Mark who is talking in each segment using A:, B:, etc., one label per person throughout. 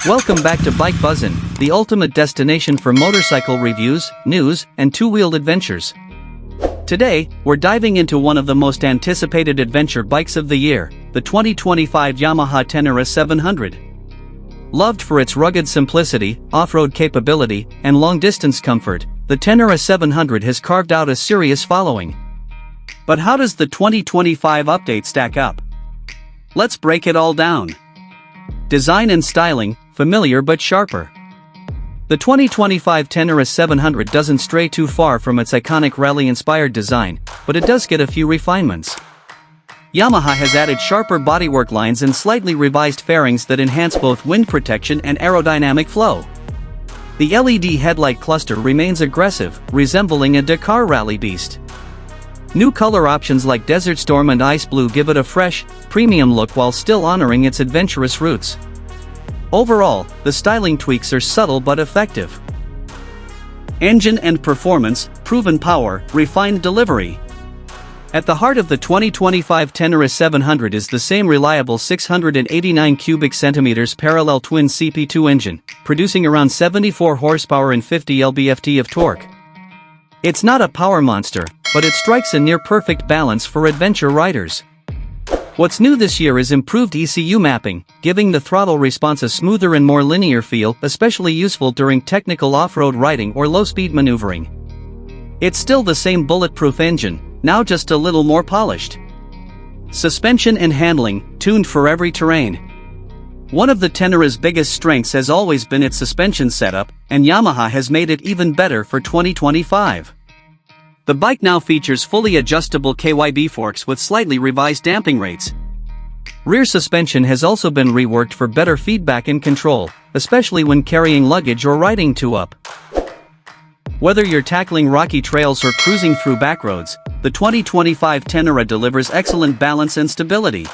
A: Welcome back to Bike Buzzin', the ultimate destination for motorcycle reviews, news, and two-wheeled adventures. Today, we're diving into one of the most anticipated adventure bikes of the year, the 2025 Yamaha Tenere 700. Loved for its rugged simplicity, off-road capability, and long-distance comfort, the Tenere 700 has carved out a serious following. But how does the 2025 update stack up? Let's break it all down. Design and styling, familiar but sharper. The 2025 Tenere 700 doesn't stray too far from its iconic rally-inspired design, but it does get a few refinements. Yamaha has added sharper bodywork lines and slightly revised fairings that enhance both wind protection and aerodynamic flow. The LED headlight cluster remains aggressive, resembling a Dakar rally beast. New color options like Desert Storm and Ice Blue give it a fresh, premium look while still honoring its adventurous roots. Overall, the styling tweaks are subtle but effective. Engine and performance, proven power, refined delivery. At the heart of the 2025 Tenere 700 is the same reliable 689 cubic centimeters parallel twin CP2 engine, producing around 74 horsepower and 50 lb-ft of torque. It's not a power monster, but it strikes a near-perfect balance for adventure riders. What's new this year is improved ECU mapping, giving the throttle response a smoother and more linear feel, especially useful during technical off-road riding or low-speed maneuvering. It's still the same bulletproof engine, now just a little more polished. Suspension and handling, tuned for every terrain. One of the Tenere's biggest strengths has always been its suspension setup, and Yamaha has made it even better for 2025. The bike now features fully adjustable KYB forks with slightly revised damping rates. Rear suspension has also been reworked for better feedback and control, especially when carrying luggage or riding two-up. Whether you're tackling rocky trails or cruising through backroads, the 2025 Tenere delivers excellent balance and stability.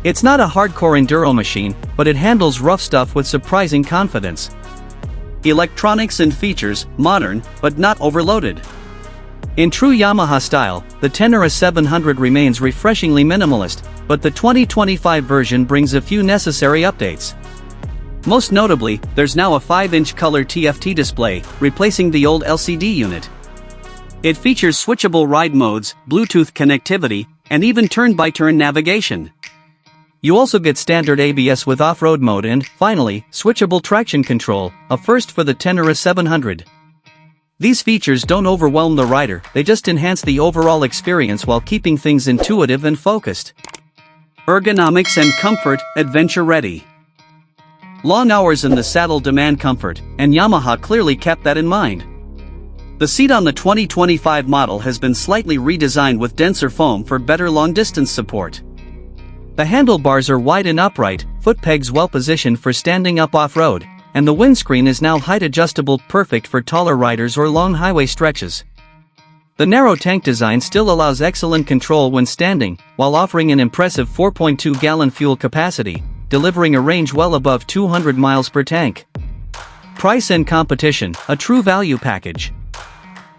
A: It's not a hardcore enduro machine, but it handles rough stuff with surprising confidence. Electronics and features, modern, but not overloaded. In true Yamaha style, the Tenere 700 remains refreshingly minimalist, but the 2025 version brings a few necessary updates. Most notably, there's now a 5-inch color TFT display, replacing the old LCD unit. It features switchable ride modes, Bluetooth connectivity, and even turn-by-turn navigation. You also get standard ABS with off-road mode and, finally, switchable traction control, a first for the Tenere 700. These features don't overwhelm the rider, they just enhance the overall experience while keeping things intuitive and focused. Ergonomics and comfort, adventure ready. Long hours in the saddle demand comfort, and Yamaha clearly kept that in mind. The seat on the 2025 model has been slightly redesigned with denser foam for better long-distance support. The handlebars are wide and upright, foot pegs well positioned for standing up off-road, and the windscreen is now height-adjustable, perfect for taller riders or long highway stretches. The narrow tank design still allows excellent control when standing, while offering an impressive 4.2-gallon fuel capacity, delivering a range well above 200 miles per tank. Price and competition, a true value package.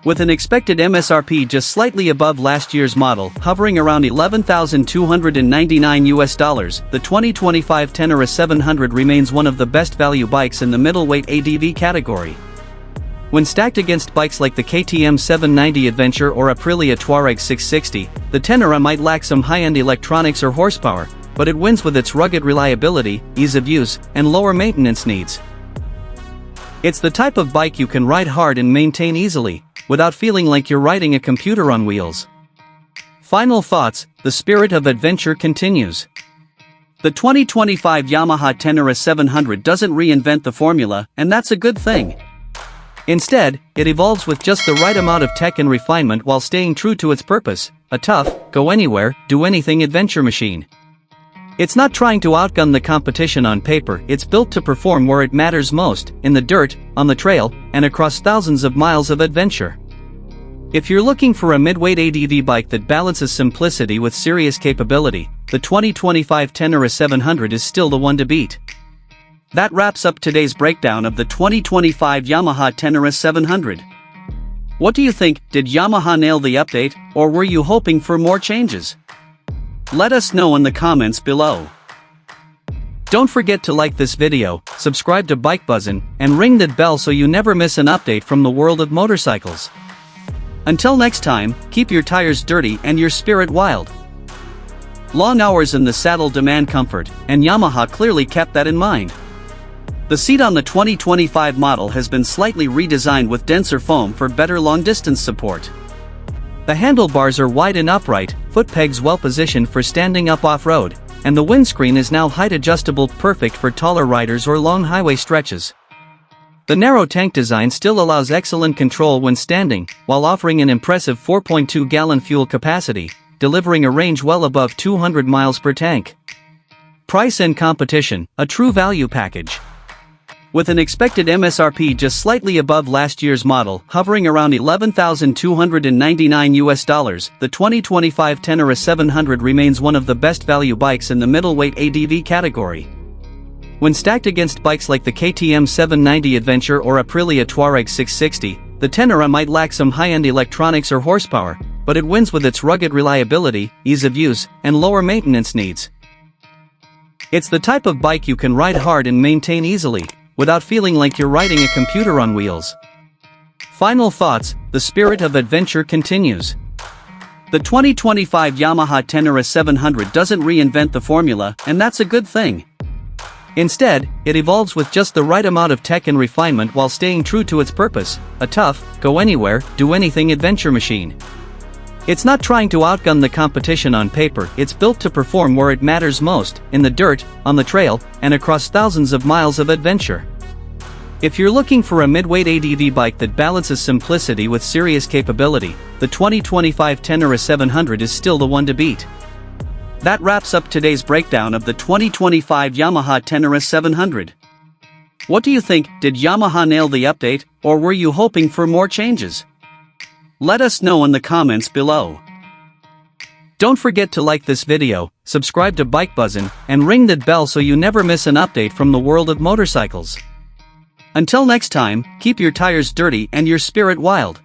A: With an expected MSRP just slightly above last year's model, hovering around $11,299, the 2025 Tenere 700 remains one of the best value bikes in the middleweight ADV category. When stacked against bikes like the KTM 790 Adventure or Aprilia Touareg 660, the Tenere might lack some high-end electronics or horsepower, but it wins with its rugged reliability, ease of use, and lower maintenance needs. It's the type of bike you can ride hard and maintain easily, without feeling like you're riding a computer on wheels. Final thoughts, the spirit of adventure continues. The 2025 Yamaha Tenere 700 doesn't reinvent the formula, and that's a good thing. Instead, it evolves with just the right amount of tech and refinement while staying true to its purpose, a tough, go-anywhere, do-anything adventure machine. It's not trying to outgun the competition on paper, it's built to perform where it matters most, in the dirt, on the trail, and across thousands of miles of adventure. If you're looking for a midweight ADV bike that balances simplicity with serious capability, the 2025 Tenere 700 is still the one to beat. That wraps up today's breakdown of the 2025 Yamaha Tenere 700. What do you think, did Yamaha nail the update, or were you hoping for more changes? Let us know in the comments below. Don't forget to like this video, subscribe to Bike Buzzin', and ring that bell so you never miss an update from the world of motorcycles. Until next time, keep your tires dirty and your spirit wild. Long hours in the saddle demand comfort, and Yamaha clearly kept that in mind. The seat on the 2025 model has been slightly redesigned with denser foam for better long-distance support. The handlebars are wide and upright, foot pegs well positioned for standing up off-road, and the windscreen is now height adjustable, perfect for taller riders or long highway stretches. The narrow tank design still allows excellent control when standing, while offering an impressive 4.2-gallon fuel capacity, delivering a range well above 200 miles per tank. Price and competition, a true value package. With an expected MSRP just slightly above last year's model, hovering around $11,299, the 2025 Tenere 700 remains one of the best value bikes in the middleweight ADV category. When stacked against bikes like the KTM 790 Adventure or Aprilia Touareg 660, the Tenere might lack some high-end electronics or horsepower, but it wins with its rugged reliability, ease of use, and lower maintenance needs. It's the type of bike you can ride hard and maintain easily, without feeling like you're riding a computer on wheels. Final thoughts, the spirit of adventure continues. The 2025 Yamaha Tenere 700 doesn't reinvent the formula, and that's a good thing. Instead, it evolves with just the right amount of tech and refinement while staying true to its purpose, a tough, go-anywhere, do-anything adventure machine. It's not trying to outgun the competition on paper, it's built to perform where it matters most, in the dirt, on the trail, and across thousands of miles of adventure. If you're looking for a midweight ADV bike that balances simplicity with serious capability, the 2025 Tenere 700 is still the one to beat. That wraps up today's breakdown of the 2025 Yamaha Tenere 700. What do you think? Did Yamaha nail the update, or were you hoping for more changes? Let us know in the comments below. Don't forget to like this video, subscribe to Bike Buzzin', and ring that bell so you never miss an update from the world of motorcycles. Until next time, keep your tires dirty and your spirit wild.